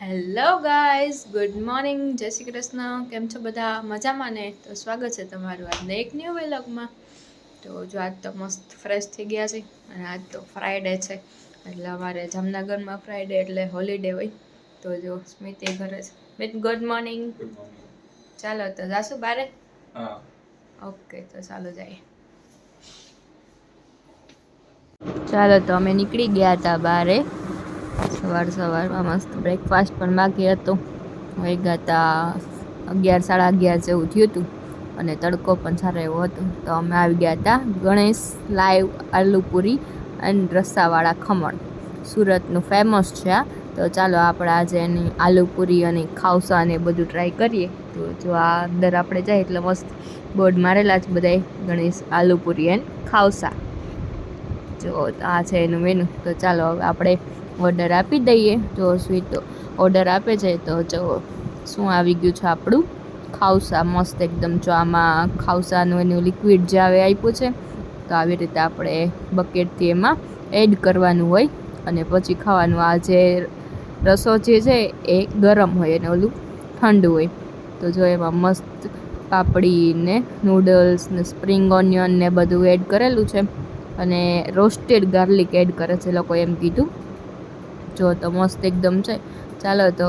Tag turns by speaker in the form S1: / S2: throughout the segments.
S1: Hello guys, good morning, જય શ્રી કૃષ્ણ. કેમ છો બધા? મજામાં ને? તો સ્વાગત છે તમારું આજના એક ન્યૂ વ્લોગમાં. તો જો આજ તો મસ્ત ફ્રેશ થઈ ગયા છે અને આજ તો ફ્રાઈડે છે એટલે અમારે જામનગરમાં ફ્રાઈડે એટલે હોલિડે હોય. તો જો સ્મિત એ ઘરે છે. સ્મિત ગુડ મોર્નિંગ. ચાલો તો જાશું બારે? હા. ઓકે, તો ચાલો જઈએ. ચાલો તો અમે નીકળી ગયા હતા બારે સવારમાં મસ્ત બ્રેકફાસ્ટ પણ બાકી હતો. વાગ્યા હતા 11, 11:30 જેવું થયું હતું અને તડકો પણ સારો એવો હતો. તો અમે આવી ગયા હતા ગણેશ લાઈવ આલુપુરી અને રસાવાળા ખમણ. સુરતનું ફેમસ છે આ. તો ચાલો આપણે આજે એની આલુપુરી અને ખાવસા ને બધું ટ્રાય કરીએ. તો જો આ અંદર આપણે જાય એટલે મસ્ત બોર્ડ મારેલા છે બધાય ગણેશ આલુપુરી એન્ડ ખાવસા. જો આ છે એનું મેનુ. તો ચાલો હવે આપણે ઓર્ડર આપી દઈએ. જો સ્વીટ ઓર્ડર આપે છે તો જો શું આવી ગયું છે આપણું ખાવસા. મસ્ત એકદમ. જો આમાં ખાવસાનું એનું લિક્વિડ જે આવે આપ્યું છે. તો આવી રીતે આપણે બકેટથી એમાં એડ કરવાનું હોય અને પછી ખાવાનું. આ જે રસો જે છે એ ગરમ હોય અને ઓલું ઠંડુ હોય. તો જો એમાં મસ્ત પાપડી ને નૂડલ્સ ને સ્પ્રિંગ ઓનિયન ને બધું એડ કરેલું છે અને રોસ્ટેડ ગાર્લિક એડ કરે છે લોકો, એમ કીધું. જો તો મસ્ત એકદમ છે. ચાલો તો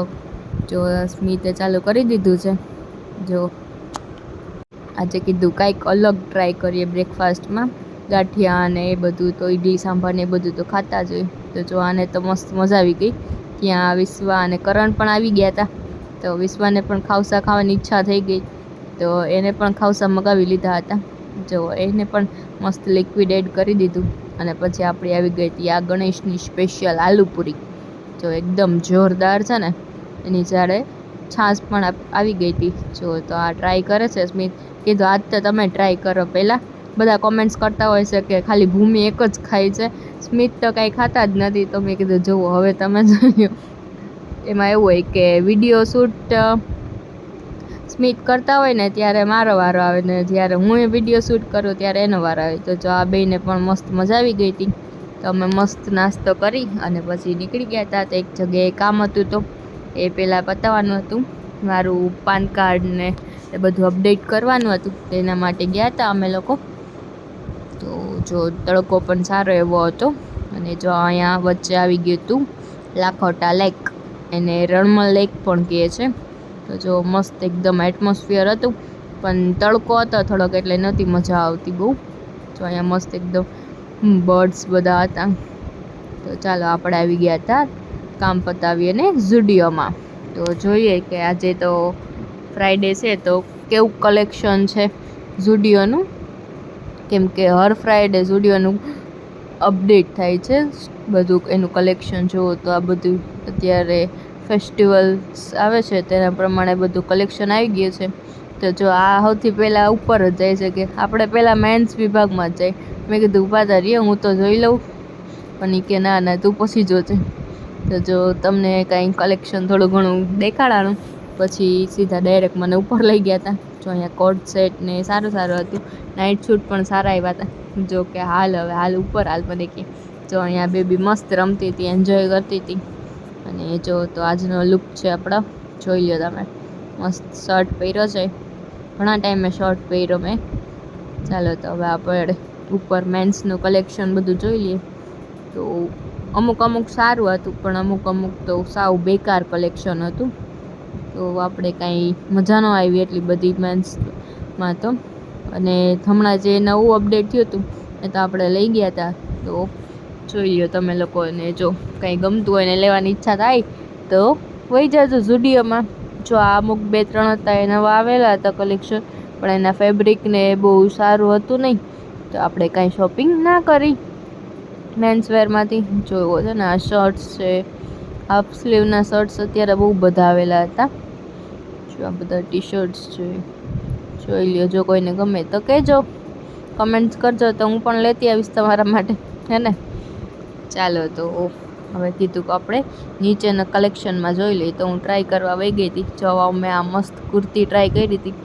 S1: જો સ્મિતે ચાલુ કરી દીધું છે. જો આજે કીધું કાંઈક અલગ ટ્રાય કરીએ બ્રેકફાસ્ટમાં. ગાંઠિયા ને એ બધું તો ઇડલી સાંભાર ને એ બધું તો ખાતા જ હોય. તો જો આને તો મસ્ત મજા આવી ગઈ. ત્યાં વિશ્વા અને કરણ પણ આવી ગયા હતા. તો વિશ્વાને પણ ખાવસા ખાવાની ઈચ્છા થઈ ગઈ તો એને પણ ખાવસા મગાવી લીધા હતા. જો એને પણ મસ્ત લિક્વિડ એડ કરી દીધું અને પછી આપણી આવી ગઈ હતી આ ગણેશની સ્પેશિયલ આલુપુરી. જો એકદમ જોરદાર છે ને. એની જ્યારે છાશ પણ આવી ગઈ હતી. જો તો આ ટ્રાય કરે છે સ્મિત. કીધું આજ તો તમે ટ્રાય કરો. પહેલાં બધા કોમેન્ટ્સ કરતા હોય છે કે ખાલી ભૂમિ એક જ ખાય છે, સ્મિત તો કાંઈ ખાતા જ નથી. તો મેં કીધું જુઓ હવે તમે જોયું. એમાં એવું હોય કે વિડીયો શૂટ સ્મિત કરતા હોય ને ત્યારે મારો વારો આવે ને જ્યારે હું વિડીયો શૂટ કરું ત્યારે એનો વારો આવે. તો જો આ બેયને પણ મસ્ત મજા આવી ગઈ હતી. તો અમે મસ્ત નાસ્તો કરી અને પછી નીકળી ગયા હતા. તો એક જગ્યાએ કામ હતું તો એ પહેલાં પતાવવાનું હતું. મારું પાન કાર્ડ ને એ બધું અપડેટ કરવાનું હતું. તેના માટે ગયા હતા અમે લોકો. તો જો તડકો પણ સારો એવો હતો અને જો અહીંયા વચ્ચે આવી ગયું હતું લાખોટા લેક. એને રણમલ લેક પણ કહે છે. તો જો મસ્ત એકદમ એટમોસ્ફિયર હતું પણ તડકો હતો થોડોક એટલે નહોતી મજા આવતી બહુ. તો અહીંયા મસ્ત એકદમ બર્ડ્સ બધા હતા. તો ચાલો આપણે આવી ગયા હતા કામ પતાવીએ ને ઝુડિયોમાં. તો જોઈએ કે આજે તો ફ્રાઈડે છે તો કેવું કલેક્શન છે ઝુડિયોનું. કેમ કે હર ફ્રાઈડે ઝુડિયોનું અપડેટ થાય છે બધું એનું કલેક્શન. જુઓ તો આ બધું અત્યારે ફેસ્ટિવલ્સ આવે છે તેના પ્રમાણે બધું કલેક્શન આવી ગયું છે. તો જો આ સૌથી પહેલાં ઉપર જ જાય છે કે આપણે પહેલાં મેન્સ વિભાગમાં જ જાય. મેં કીધું ઊભા તા રહીએ હું તો જોઈ લઉં, પણ એ કે ના તું પછી જોજે. તો જો તમને કાંઈ કલેક્શન થોડું ઘણું દેખાડાનું પછી સીધા ડાયરેક્ટ મને ઉપર લઈ ગયા હતા. જો અહીંયા કોટ સેટ ને સારું હતું. નાઇટ શૂટ પણ સારા આવ્યા હતા. જો કે હાલ ઉપર હાલ મને કે. જો અહીંયા બેબી મસ્ત રમતી હતી, એન્જોય કરતી હતી. અને જો તો આજનો લુક છે આપણો, જોઈ લો તમે. મસ્ત શર્ટ પહેર્યો છે. ઘણા ટાઈમે શર્ટ પહેર્યો મેં. ચાલો તો હવે આપણે ઉપર મેન્સનું કલેક્શન બધું જોઈ લઈએ. તો અમુક સારું હતું પણ અમુક તો સાવ બેકાર કલેક્શન હતું. તો આપણે કાંઈ મજા ન આવી એટલી બધી મેન્સમાં તો. અને હમણાં જે નવું અપડેટ થયું હતું એ તો આપણે લઈ ગયા હતા. તો જોઈ લો તમે લોકોને જો કંઈ ગમતું હોય ને લેવાની ઈચ્છા થાય તો વહી જજો ઝુડિયોમાં. જો આ અમુક 2-3 હતા એ નવા આવેલા હતા કલેક્શન, પણ એના ફેબ્રિક ને બહુ સારું હતું નહીં. તો આપણે કાંઈ શોપિંગ ના કરી મેન્સવેરમાંથી. જોવો છે ને આ શર્ટ્સ છે, હાફ સ્લીવના શર્ટ્સ અત્યારે બહુ બધા આવેલા હતા. જો આ બધા ટી શર્ટ્સ છે. જોઈ લ્યો, જો કોઈને ગમે તો કહેજો, કમેન્ટ્સ કરજો તો હું પણ લેતી આવીશ તમારા માટે, હે ને. ચાલો તો હવે કીધું કે આપણે નીચેના કલેક્શનમાં જોઈ લઈએ. તો હું ટ્રાય કરવા વહી ગઈ હતી. જો મેં આ મસ્ત કુર્તી ટ્રાય કરી હતી.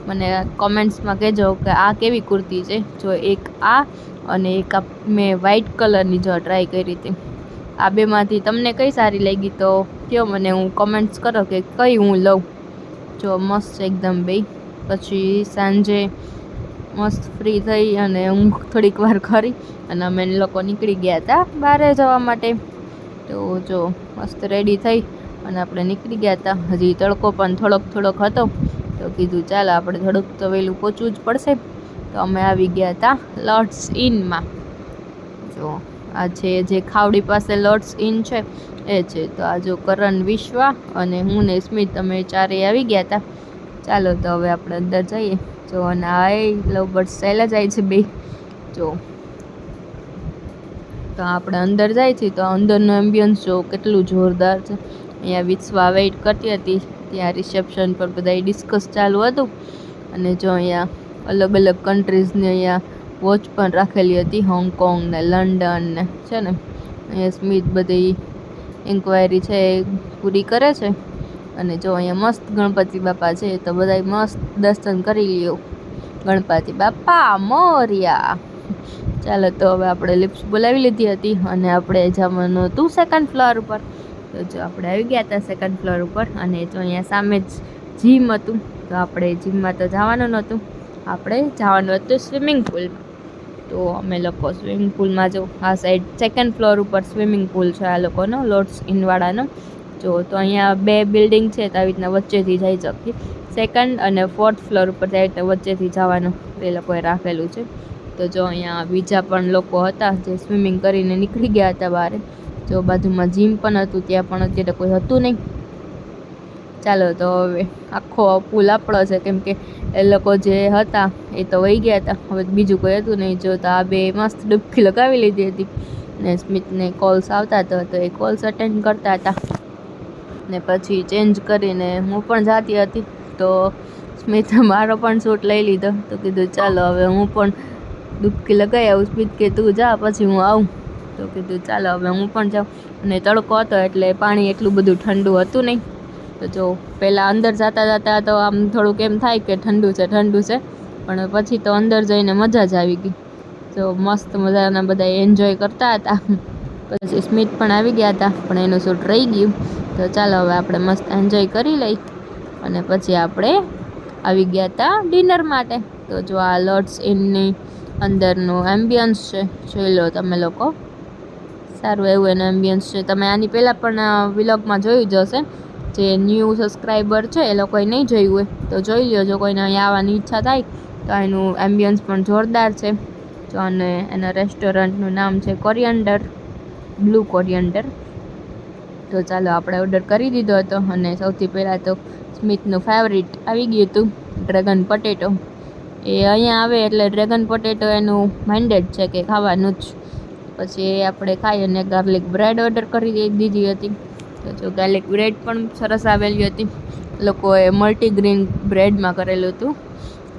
S1: મને કોમેન્ટ્સમાં કહેજો કે આ કેવી કુર્તી છે. જો એક આ અને એક મેં વ્હાઇટ કલરની જો ટ્રાય કરી હતી. આ બેમાંથી તમને કઈ સારી લાગી તો કહો મને, હું કમેન્ટ્સ કરો કે કઈ હું લઉં. જો મસ્ત છે એકદમ બે. પછી સાંજે મસ્ત ફ્રી થઈ અને ઊંઘ થોડીક વાર કરી અને અમે લોકો નીકળી ગયા હતા બહાર જવા માટે. તો જો મસ્ત રેડી થઈ અને આપણે નીકળી ગયા હતા. હજી તડકો પણ થોડોક હતો, તો કીધું ચાલો આપણે થોડુંક તો વહેલું પહોંચવું જ પડશે. તો અમે આવી ગયા હતા લોર્ડ્સ ઇનમાં. જો આ છે જે ખાવડી પાસે લોર્ડ્સ ઇન છે એ છે. તો આ જો કરણ, વિશ્વા અને હું ને સ્મિત અમે ચારેય આવી ગયા હતા. ચાલો તો હવે આપણે અંદર જઈએ. જો અને આ લવ બર્ડ્સ ચાલ્યા જાય છે બે. જો તો આપણે અંદર જાય છે તો અંદરનું એમ્બિયન્સ જો કેટલું જોરદાર છે. અહીંયા વિશ્વા વેઇટ કરતી હતી, ત્યાં રિસેપ્શન પર બધા ડિસ્કસ ચાલુ હતું. અને જો અહીંયા અલગ અલગ કન્ટ્રીઝની અહીંયા વોચ પણ રાખેલી હતી, હોંગકોંગ ને લંડન ને છે ને. અહીંયા સ્મિત બધી ઇન્ક્વાયરી છે એ પૂરી કરે છે. અને જો અહીંયા મસ્ત ગણપતિ બાપા છે, તો બધા મસ્ત દર્શન કરી લ્યો. ગણપતિ બાપા મોર્યા. ચાલો તો હવે આપણે લિફ્ટ બોલાવી લીધી હતી અને આપણે જવાનું હતું સેકન્ડ ફ્લોર ઉપર. તો જો આપણે આવી ગયા હતા સેકન્ડ ફ્લોર ઉપર. અને જો અહીંયા સામે જ જીમ હતું. તો આપણે જીમમાં તો જવાનું નહોતું, આપણે જવાનું હતું સ્વિમિંગ પુલમાં. તો અમે લોકો સ્વિમિંગ પુલમાં જો આ સાઈડ સેકન્ડ ફ્લોર ઉપર સ્વિમિંગ પુલ છે આ લોકોનો, લોર્ડ્સ ઇનવાળાનો. જો તો અહીંયા 2 બિલ્ડિંગ છે, તો આવી રીતના વચ્ચેથી જઈ શકીએ. સેકન્ડ અને 4th ફ્લોર ઉપર આવી રીતના વચ્ચેથી જવાનું એ લોકોએ રાખેલું છે. તો જો અહીંયા બીજા પણ લોકો હતા જે સ્વિમિંગ કરીને નીકળી ગયા હતા બહાર. જો બાજુમાં જીમ પણ હતું, ત્યાં પણ અત્યારે કોઈ હતું નહીં. ચાલો તો હવે આખો પુલ આપણો છે, કેમ કે એ લોકો જે હતા એ તો વહી ગયા હતા, હવે બીજું કોઈ હતું નહીં. જો તો આ બે મસ્ત ડૂબકી લગાવી લીધી હતી ને સ્મિતને કોલ્સ આવતા હતા, તો એ કોલ્સ અટેન્ડ કરતા હતા. ને પછી ચેન્જ કરીને હું પણ જાતી હતી. તો સ્મિતે મારો પણ શૂટ લઈ લીધો. તો કીધું ચાલો હવે હું પણ ડૂબકી લગાવી આવું. સ્મિત કે તું જા પછી હું આવું. તો કીધું ચાલો હવે હું પણ જાઉં. અને તડકો હતો એટલે પાણી એટલું બધું ઠંડુ હતું નહીં. તો જો પહેલાં અંદર જતા તો આમ થોડુંક એમ થાય કે ઠંડુ છે, પણ પછી તો અંદર જઈને મજા જ આવી ગઈ. જો મસ્ત મજાના બધા એન્જોય કરતા હતા. પછી સ્મિત પણ આવી ગયા હતા, પણ એનું શૂટ રહી ગયું. તો ચાલો હવે આપણે મસ્ત એન્જોય કરી લઈ. અને પછી આપણે આવી ગયા હતા ડિનર માટે. તો જો આ લોર્ડ્સ ઇનની અંદરનું એમ્બિયન્સ છે, જોઈ લો તમે લોકો. સારું એવું એનું એમ્બિયન્સ છે. તમે આની પહેલાં પણ વ્લોગમાં જોયું જ હશે. જે ન્યૂ સબસ્ક્રાઈબર છે એ લોકોએ નહીં જોયું હોય તો જોઈ લો. જો કોઈને અહીંયા આવવાની ઈચ્છા થાય તો એનું એમ્બિયન્સ પણ જોરદાર છે. જો અને એના રેસ્ટોરન્ટનું નામ છે કોરિયન્ડર, બ્લુ કોરિયન્ડર. તો ચાલો આપણે ઓર્ડર કરી દીધો હતો. અને સૌથી પહેલાં તો સ્મિતનું ફેવરિટ આવી ગયું હતું, ડ્રેગન પટેટો. એ અહીંયા આવે એટલે ડ્રેગન પટેટો એનું માઇન્ડેડ છે કે ખાવાનું જ. પછી એ આપણે ખાઈ અને ગાર્લિક બ્રેડ ઓર્ડર કરી દીધી હતી. તો જો ગાર્લિક બ્રેડ પણ સરસ આવેલી હતી. લોકોએ મલ્ટીગ્રેન બ્રેડમાં કરેલું હતું.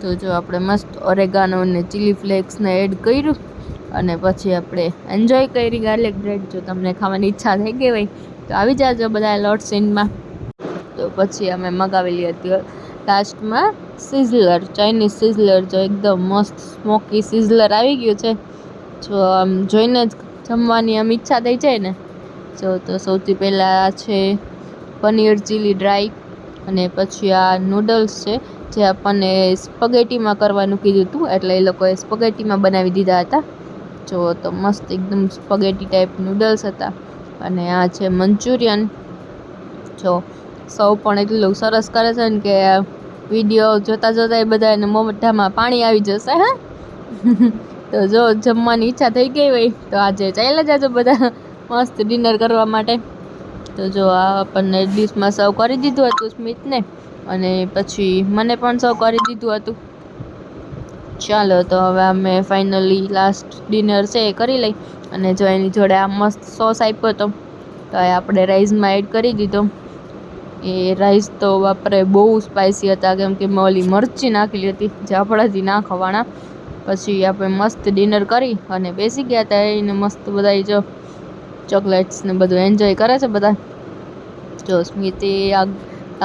S1: તો જો આપણે મસ્ત ઓરેગાનો અને ચીલી ફ્લેક્સને એડ કર્યું અને પછી આપણે એન્જોય કરી ગાર્લિક બ્રેડ. જો તમને ખાવાની ઈચ્છા થઈ ગઈ હોય તો આવી જાજો બધા લોર્ડ્સ ઇનમાં. તો પછી અમે મગાવેલી હતી લાસ્ટમાં સિઝલર, ચાઇનીઝ સિઝલર. જો એકદમ મસ્ત સ્મોકી સિઝલર આવી ગયું છે. જો આમ જોઈને જ જમવાની આમ ઈચ્છા થઈ જાય ને. જો તો સૌથી પહેલાં છે પનીર ચીલી ડ્રાય. અને પછી આ નૂડલ્સ છે જે આપણને સ્પગેટીમાં કરવાનું કીધું હતું, એટલે એ લોકોએ સ્પગેટીમાં બનાવી દીધા હતા. જો તો મસ્ત એકદમ સ્પગેટી ટાઈપ નૂડલ્સ હતા. અને આ છે મંચુરિયન. જો સૌ પણ એટલું સરસ કરે છે ને કે વિડીયો જોતાં એ બધા એને મોઢામાં પાણી આવી જશે. હા તો જો જમવાની ઈચ્છા થઈ ગઈ હોય તો આજે ચાલ્યા જાજો બધા મસ્ત ડિનર કરવા માટે. તો જો આ આપણને ડીશમાં સર્વ કરી દીધું હતું સ્મિતને, અને પછી મને પણ સર્વ કરી દીધું હતું. ચાલો તો હવે અમે ફાઇનલી લાસ્ટ ડિનર છે એ કરી લઈ. અને જો એની જોડે આ મસ્ત સોસ આપ્યો હતો તો એ આપણે રાઈસમાં એડ કરી દીધો. એ રાઈસ તો બાપરે બહુ સ્પાઇસી હતા, કેમ કે મેં ઓલી મરચી નાખેલી હતી જે આપણાથી ના ખવાના. પછી આપણે મસ્ત ડિનર કરી અને બેસી ગયા હતા. એને મસ્ત બધા જો ચોકલેટ્સ ને બધું એન્જોય કરે છે બધા. જો સ્મિતે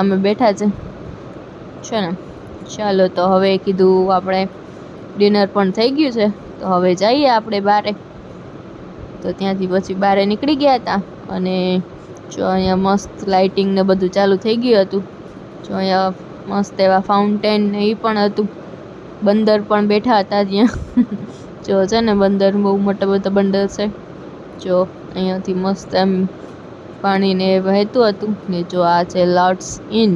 S1: અમે બેઠા છે ને. ચાલો તો હવે કીધું આપણે ડિનર પણ થઈ ગયું છે તો હવે જઈએ આપણે બારે. તો ત્યાંથી પછી બારે નીકળી ગયા હતા અને જો અહીંયા મસ્ત લાઇટિંગ ને બધું ચાલુ થઈ ગયું હતું. જો અહીંયા મસ્ત એવા ફાઉન્ટેન ને એ પણ હતું. બંદર પણ બેઠા હતા ત્યાં. જો છે ને બંદર બહુ મોટા બધા બંદર છે. જો અહીંયાથી મસ્ત એમ પાણીને વહેતું હતું ને જો આ છે લોટ્સ ઇન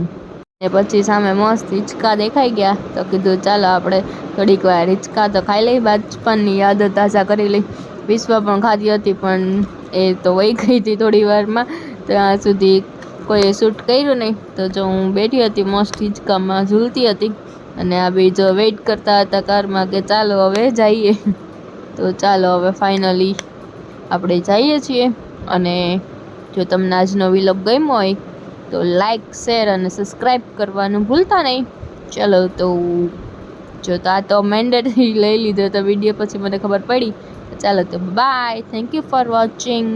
S1: ને પછી સામે મસ્ત હિંચકા દેખાઈ ગયા તો કીધું ચાલો આપણે થોડીક વાર હિંચકા તો ખાઈ લઈ, બચપનની યાદો તાજા કરી લઈ. વિશ્વ પણ ખાધી હતી પણ એ તો વહી ગઈ હતી થોડી વારમાં, ત્યાં સુધી કોઈએ શૂટ કર્યું નહીં. તો જો હું બેઠી હતી મસ્ત હિંચકામાં ઝૂલતી હતી અને આ બે જો વેઇટ કરતા હતા કારમાં કે ચાલો હવે જઈએ. તો ચાલો હવે ફાઇનલી આપણે જઈએ છીએ. અને જો તમને આજનો વિલોગ ગમ્યો હોય તો લાઈક, શેર અને સબસ્ક્રાઈબ કરવાનું ભૂલતા નહીં. ચલો તો જો તો આ તો મેન્ડેટરી લઈ લીધો તો વિડીયો, પછી મને ખબર પડી. ચાલો તો bye, thank you for watching.